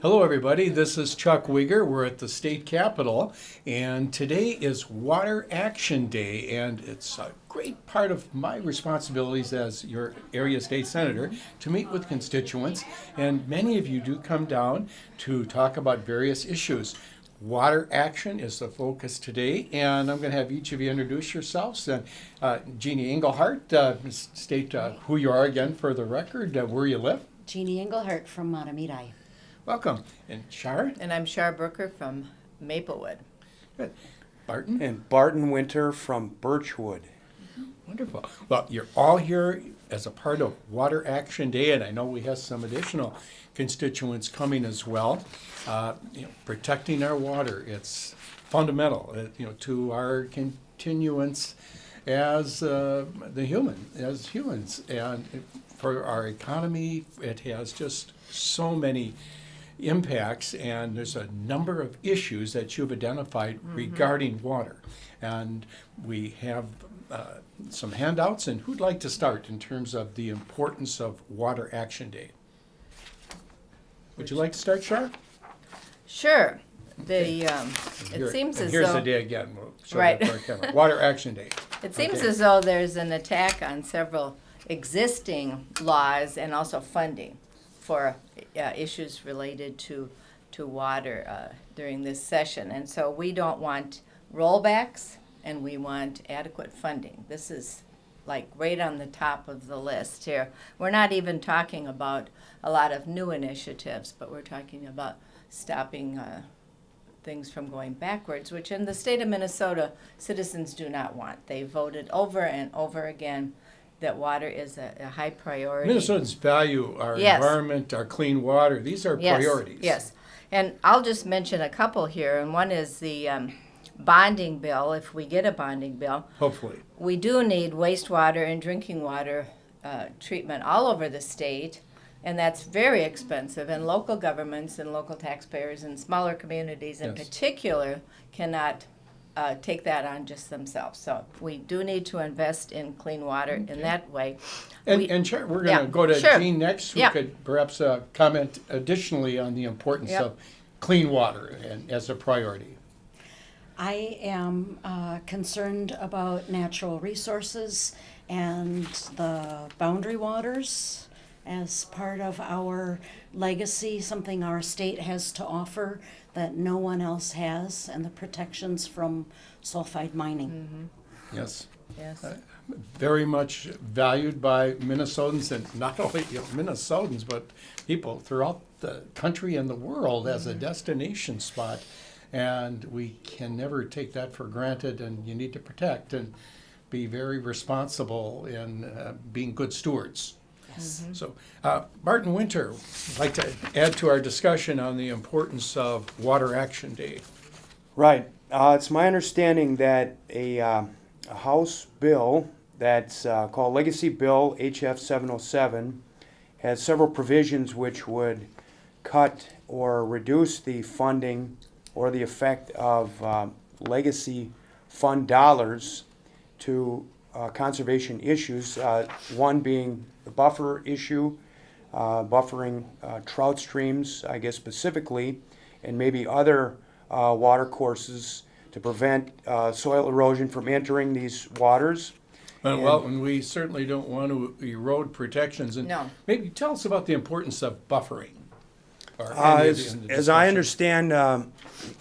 Hello, everybody. This is Chuck Wiger. We're at the state capitol, and today is Water Action Day, and it's a great part of my responsibilities as your area state senator to meet with constituents, and many of you do come down to talk about various issues. Water action is the focus today, and I'm going to have each of you introduce yourselves. And Jeannie Inglehart, state who you are again for the record, where you live. Jeannie Inglehart from Matamidi. Welcome. And Char? And I'm Char Brooker from Maplewood. Good. Barton? And Barton Winter from Birchwood. Wonderful. Well, you're all here as a part of Water Action Day, and I know we have some additional constituents coming as well. Protecting our water, it's fundamental, to our continuance as humans. And for our economy, it has just so many impacts, and there's a number of issues that you've identified regarding water. And we have some handouts, and who'd like to start in terms of the importance of Water Action Day? Would you like to start, Char? Sure. It seems as here's though the day again. We'll show Right. that for our camera. Water Action Day. it seems Okay. as though there's an attack on several existing laws and also funding for issues related to water during this session. And so we don't want rollbacks, and we want adequate funding. This is like right on the top of the list here. We're not even talking about a lot of new initiatives, but we're talking about stopping things from going backwards, which in the state of Minnesota, citizens do not want. They voted over and over again that water is a high priority. Minnesotans value our Yes. environment, our clean water. These are Yes, priorities. Yes, and I'll just mention a couple here, and one is the bonding bill, if we get a bonding bill. Hopefully. We do need wastewater and drinking water treatment all over the state, and that's very expensive, and local governments and local taxpayers and smaller communities in Yes. particular cannot take that on just themselves. So we do need to invest in clean water in that way. And Char, we're going to Yeah, go to sure. Jean next, who Yeah. could perhaps comment additionally on the importance Yep. of clean water and as a priority. I am concerned about natural resources and the boundary waters as part of our legacy, something our state has to offer that no one else has, and the protections from sulfide mining. Yes. Yes. Very much valued by Minnesotans, and not only Minnesotans, but people throughout the country and the world as a destination spot. And we can never take that for granted, and you need to protect and be very responsible in being good stewards. Yes. So, Barton Winter, I'd like to add to our discussion on the importance of Water Action Day. Right. It's my understanding that a House bill that's called Legacy Bill HF 707 has several provisions which would cut or reduce the funding or the effect of legacy fund dollars to conservation issues, one being the buffer issue, buffering trout streams, I guess specifically, and maybe other water courses to prevent soil erosion from entering these waters. And we certainly don't want to erode protections. And No. maybe tell us about the importance of buffering. Or any of the- in the As I discussion. understand,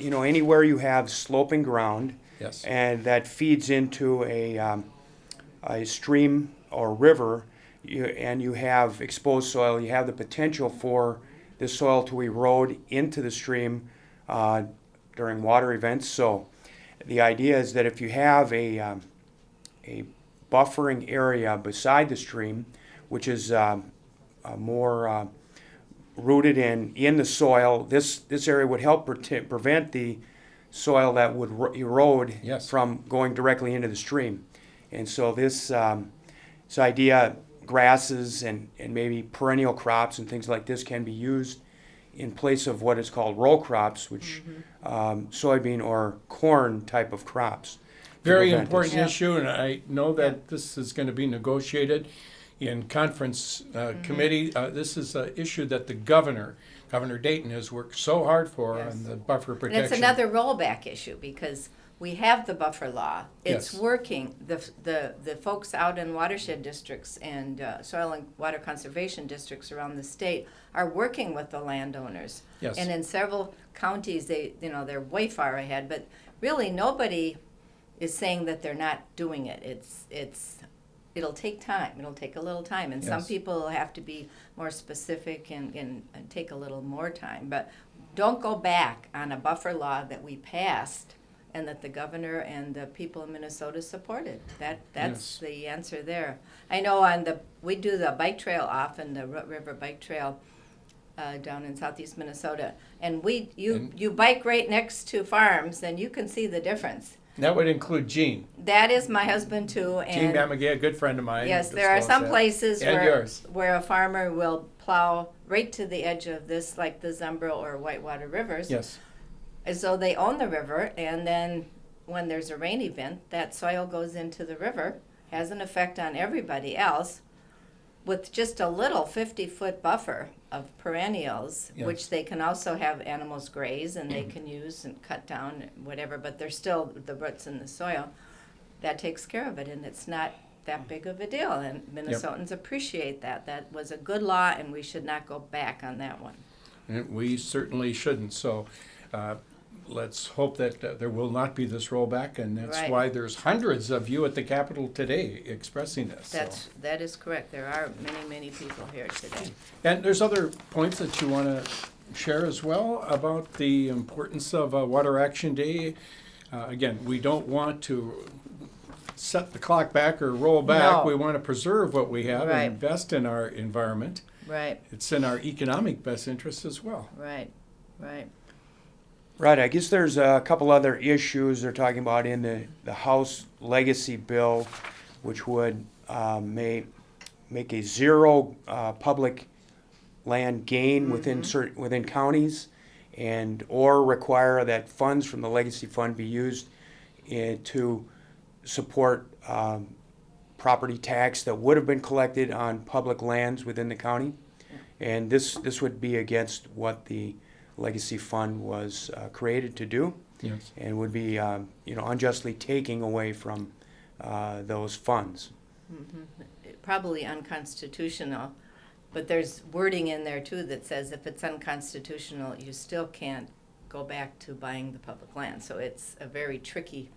anywhere you have sloping ground, Yes. and that feeds into a stream or river, and you have exposed soil, you have the potential for the soil to erode into the stream during water events. So the idea is that if you have a buffering area beside the stream, which is more rooted in the soil, this area would help prevent the soil that would erode Yes. from going directly into the stream. And so this idea, grasses and maybe perennial crops and things like this can be used in place of what is called row crops, which soybean or corn type of crops. Very prevent important this. issue, and I know that this is going to be negotiated. in conference committee. This is an issue that the Governor Dayton, has worked so hard for Yes. on the buffer And protection. it's another rollback issue because we have the buffer law. It's Yes. working. The folks out in watershed districts and soil and water conservation districts around the state are working with the landowners. Yes. And in several counties, they're way far ahead. But really, nobody is saying that they're not doing it. It'll take time. It'll take a little time. And some Yes. people have to be more specific and take a little more time. But don't go back on a buffer law that we passed and that the governor and the people in Minnesota supported. That's Yes. the answer there. I know we do the bike trail often, the Root River Bike Trail down in southeast Minnesota. And you bike right next to farms and you can see the difference. That would include Jean. That is my husband too. Jean And Mamagay, a good friend of mine. yes, there are disclosed some that. places And yours. where a farmer will plow right to the edge of this, like the Zumbro or Whitewater rivers. Yes. And so they own the river, and then when there's a rain event, that soil goes into the river, has an effect on everybody else, with just a little 50-foot buffer of perennials, Yes. which they can also have animals graze and they can use and cut down, whatever, but they're still the roots in the soil. That takes care of it, and it's not that big of a deal, and Minnesotans appreciate that. That was a good law, and we should not go back on that one. And we certainly shouldn't. So let's hope that there will not be this rollback, and that's Right. why there's hundreds of you at the Capitol today expressing this. so. That is correct. There are many, many people here today. And there's other points that you want to share as well about the importance of Water Action Day. Again, we don't want to set the clock back or roll back. No. We want to preserve what we have Right. and invest in our environment. Right, It's in our economic best interest as well. right, right. Right, I guess there's a couple other issues they're talking about in the House legacy bill, which would make a zero public land gain within counties, and or require that funds from the legacy fund be used to support property tax that would have been collected on public lands within the county. And this would be against what the legacy fund was created to do, Yes. and would be unjustly taking away from those funds. Probably unconstitutional, but there's wording in there too that says if it's unconstitutional, you still can't go back to buying the public land. So it's a very tricky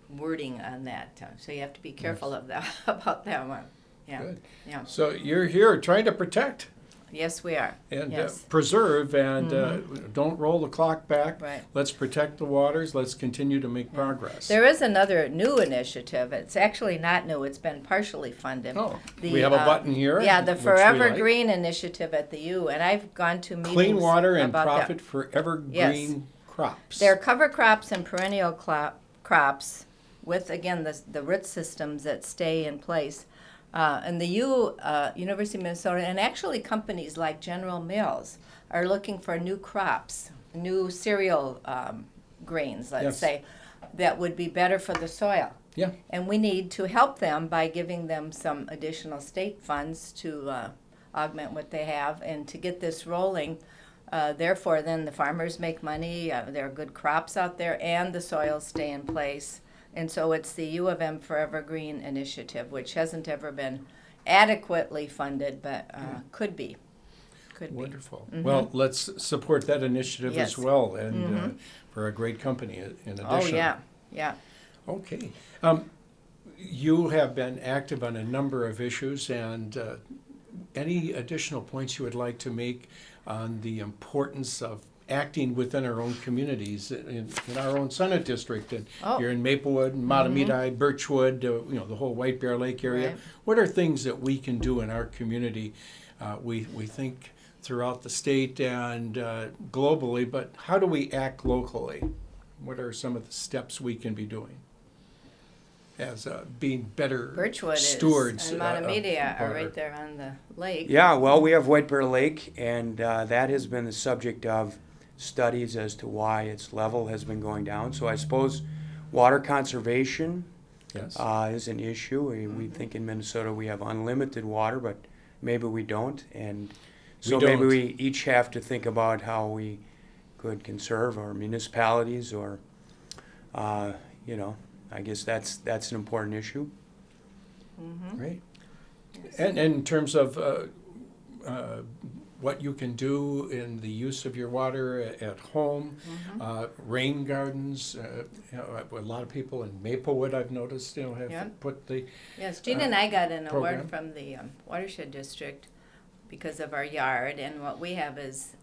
wording on that. So you have to be careful of that about that one. Yeah. Good. Yeah. So you're here trying to protect Yes, we are. and Yes. preserve and don't roll the clock back. Right. Let's protect the waters. Let's continue to make progress. There is another new initiative. It's actually not new. It's been partially funded. Oh, we have a button here. Yeah, the which we Forever like. Green initiative at the U, and I've gone to meetings Clean water and about that. profit for evergreen Yes. crops. They're cover crops and perennial crops with, again, the root systems that stay in place. And the University of Minnesota, and actually companies like General Mills are looking for new crops, new cereal grains, let's Yes. say, that would be better for the soil. Yeah. And we need to help them by giving them some additional state funds to augment what they have and to get this rolling. Therefore, then the farmers make money, there are good crops out there, and the soils stay in place. And so it's the U of M Forever Green initiative, which hasn't ever been adequately funded, but could be. Could be. Wonderful. Well, let's support that initiative Yes. as well, and for a great company in addition. Oh, yeah, yeah. Okay. You have been active on a number of issues, and any additional points you would like to make on the importance of acting within our own communities, in our own Senate district, and Oh. you're in Maplewood, Matamidi, Birchwood, the whole White Bear Lake area. Right. What are things that we can do in our community? We think throughout the state and globally, but how do we act locally? What are some of the steps we can be doing as being better Birchwood stewards? and of Matamidi are water? right there on the lake. Yeah, well, we have White Bear Lake, and that has been the subject of studies as to why its level has been going down. So I suppose water conservation Yes. is an issue. We think in Minnesota we have unlimited water, but maybe we don't. And so We maybe don't. we each have to think about how we could conserve our municipalities or, I guess that's an important issue. Great. And in terms of what you can do in the use of your water at home, rain gardens, a lot of people in Maplewood I've noticed, have Yeah. put the, Yes, Gina and I got an program. award from the watershed district because of our yard, and what we have is,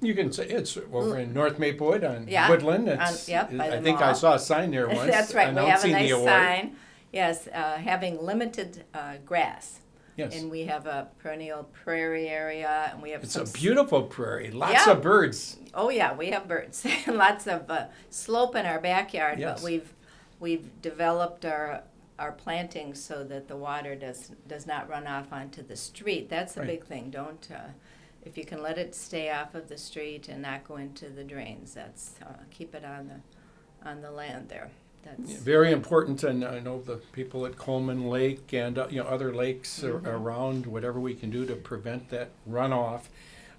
you can say, it's over in North Maplewood on Yeah, Woodland. It's, yep, by I the think I mall. saw a sign there once that's right, we have a announcing nice the award. sign. Yes, having limited grass. Yes. And we have a perennial prairie area, and we have It's some a beautiful prairie, lots Yeah. of birds. Oh yeah, we have birds. Lots of slope in our backyard, Yes. but we've developed our plantings so that the water does not run off onto the street. That's the Right. big thing. Don't if you can let it stay off of the street and not go into the drains. That's keep it on the land there. That's Very important, and I know the people at Coleman Lake and other lakes around, whatever we can do to prevent that runoff.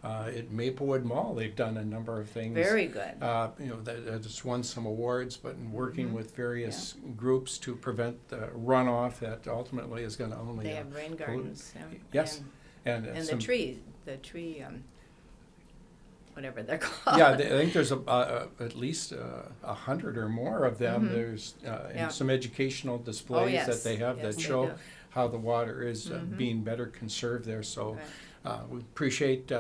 At Maplewood Mall, they've done a number of things. very good. That just won some awards, but in working with various groups to prevent the runoff that ultimately is going to only They have rain gardens. Yeah, Yes, and and some, the tree, whatever they're called. yeah, I think there's at least 100 or more of them. There's Yeah. and some educational displays yes. that they have Yes, that they show do. how the water is being better conserved there. So we appreciate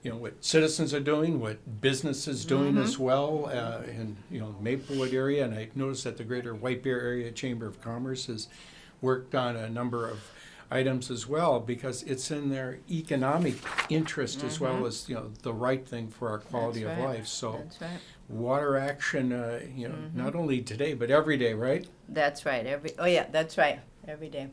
what citizens are doing, what business is doing as well in Maplewood area, and I noticed that the Greater White Bear Area Chamber of Commerce has worked on a number of items as well, because it's in their economic interest as well as the right thing for our quality That's of right. life. So That's right. water action, not only today but every day, right? That's right. That's right. Every day.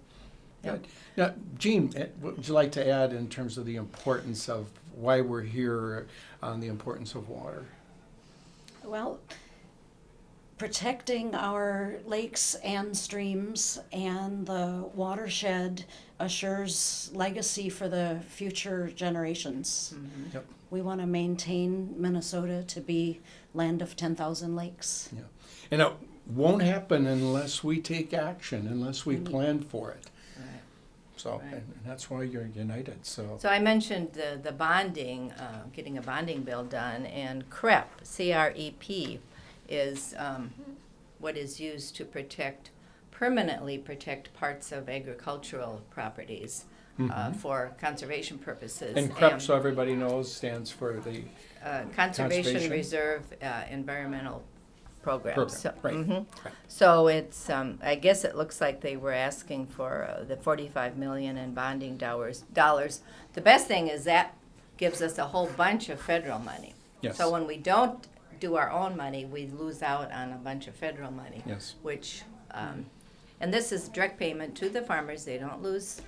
Yep. Good. Now, Jean, what would you like to add in terms of the importance of why we're here on the importance of water? Well, protecting our lakes and streams and the watershed assures legacy for the future generations. Yep. We want to maintain Minnesota to be land of 10,000 lakes. Yeah. And it won't happen unless we take action, unless we plan for it. Right. So, Right. and that's why you're united. So, So I mentioned the bonding, getting a bonding bill done, and CREP, C-R-E-P, is what is used to permanently protect parts of agricultural properties for conservation purposes. and CREP, so everybody knows, stands for the Conservation Conservation. Reserve Environmental Program. program. So, Right. mhm. Right. So it's, I guess it looks like they were asking for the $45 million in bonding dollars. The best thing is that gives us a whole bunch of federal money. Yes. So when we don't do our own money, we lose out on a bunch of federal money. Yes. Which, and this is direct payment to the farmers. They don't lose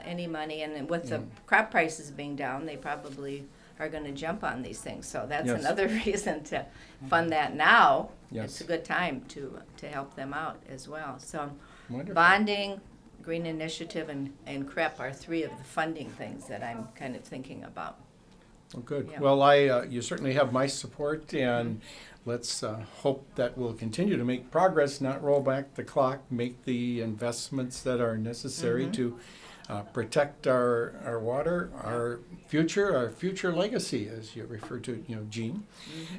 any money. And with the crop prices being down, they probably are going to jump on these things. So that's Yes. another reason to fund that now. Yes. It's a good time to help them out as well. So Wonderful. bonding, Green Initiative, and CREP are three of the funding things that I'm kind of thinking about. Well, good. Yeah. Well, you certainly have my support, and let's hope that we'll continue to make progress, not roll back the clock, make the investments that are necessary to protect our water, our future legacy, as you refer to, Jean.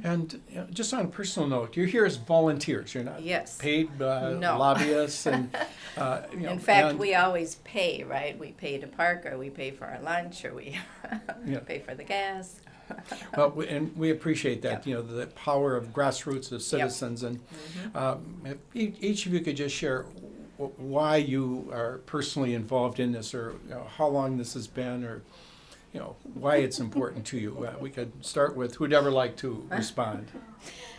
And just on a personal note, you're here as volunteers. You're not Yes. paid No. lobbyists, and In fact, and- we always pay, right? We pay to park, or we pay for our lunch, or we Yeah. pay for the gas. Well, and we appreciate that, the power of grassroots of citizens. And if each of you could just share why you are personally involved in this, or how long this has been, or why it's important to you. We could start with who'd ever like to respond.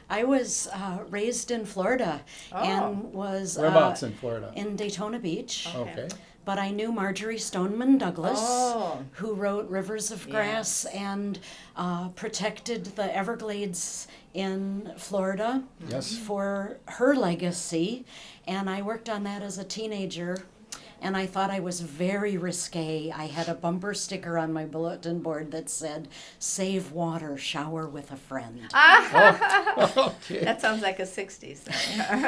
I was raised in Florida and was Whereabouts in Florida? in Daytona Beach. Okay. but I knew Marjorie Stoneman Douglas, Oh. who wrote Rivers of Grass and protected the Everglades in Florida Yes. for her legacy. And I worked on that as a teenager. And I thought I was very risque. I had a bumper sticker on my bulletin board that said, "Save water, shower with a friend." Okay. That sounds like a 60s thing.